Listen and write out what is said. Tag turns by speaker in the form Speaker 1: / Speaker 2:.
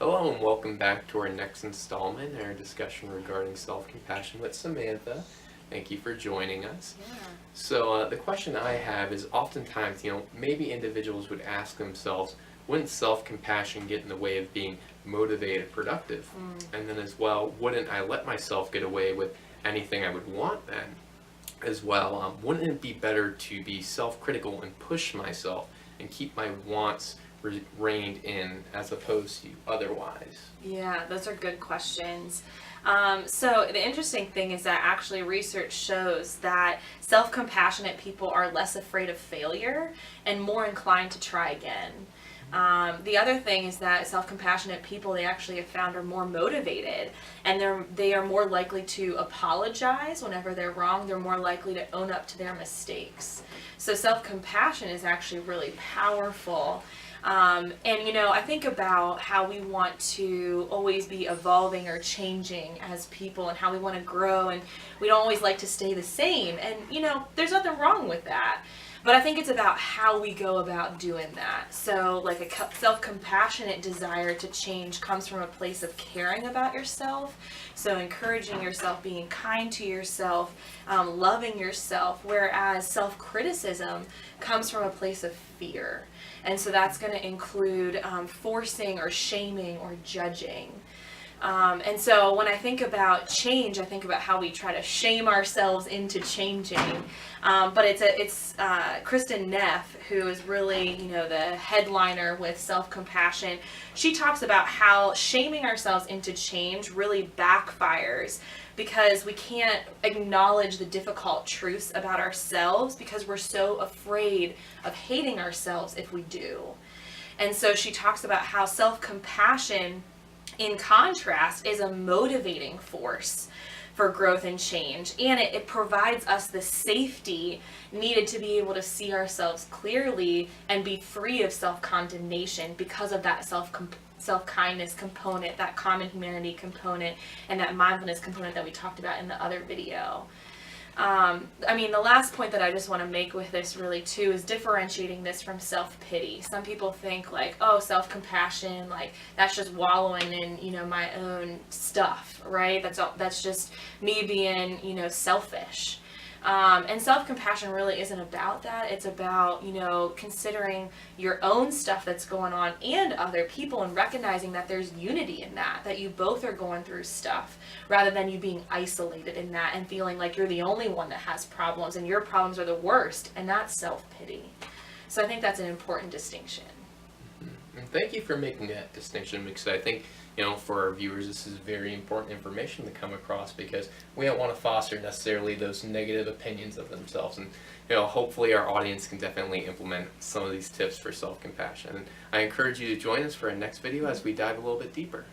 Speaker 1: Hello and welcome back to our next installment in our discussion regarding self-compassion with Samantha. Thank you for joining us.
Speaker 2: Yeah.
Speaker 1: So the question I have is oftentimes, maybe individuals would ask themselves, wouldn't self-compassion get in the way of being motivated, productive? And then as well, wouldn't I let myself get away with anything I would want then? As well, wouldn't it be better to be self-critical and push myself and keep my wants reined in as opposed to otherwise?
Speaker 2: Yeah, those are good questions. So the interesting thing is that actually research shows that self-compassionate people are less afraid of failure and more inclined to try again. The other thing is that self-compassionate people, they actually have found, are more motivated, and they are more likely to apologize whenever they're wrong. They're more likely to own up to their mistakes. So self-compassion is actually really powerful. I think about how we want to always be evolving or changing as people and how we want to grow, and we don't always like to stay the same. And, there's nothing wrong with that. But I think it's about how we go about doing that. So, like, a self-compassionate desire to change comes from a place of caring about yourself. So, encouraging yourself, being kind to yourself, loving yourself. Whereas self-criticism comes from a place of fear. And so that's going to include forcing or shaming or judging. And so when I think about change, I think about how we try to shame ourselves into changing. But it's Kristen Neff, who is really, the headliner with self-compassion. She talks about how shaming ourselves into change really backfires because we can't acknowledge the difficult truths about ourselves because we're so afraid of hating ourselves if we do. And so she talks about how self-compassion, in contrast, is a motivating force for growth and change, and it provides us the safety needed to be able to see ourselves clearly and be free of self-condemnation because of that self-kindness component, that common humanity component, and that mindfulness component that we talked about in the other video. The last point that I just want to make with this really too is differentiating this from self-pity. Some people think like, oh, self-compassion, like that's just wallowing in, my own stuff, right? That's just me being, selfish. And self-compassion really isn't about that. It's about, considering your own stuff that's going on and other people and recognizing that there's unity in that you both are going through stuff rather than you being isolated in that and feeling like you're the only one that has problems and your problems are the worst, and that's self-pity. So I think that's an important distinction.
Speaker 1: And thank you for making that distinction, because I think, for our viewers, this is very important information to come across, because we don't want to foster necessarily those negative opinions of themselves. And, hopefully our audience can definitely implement some of these tips for self-compassion. And I encourage you to join us for our next video as we dive a little bit deeper.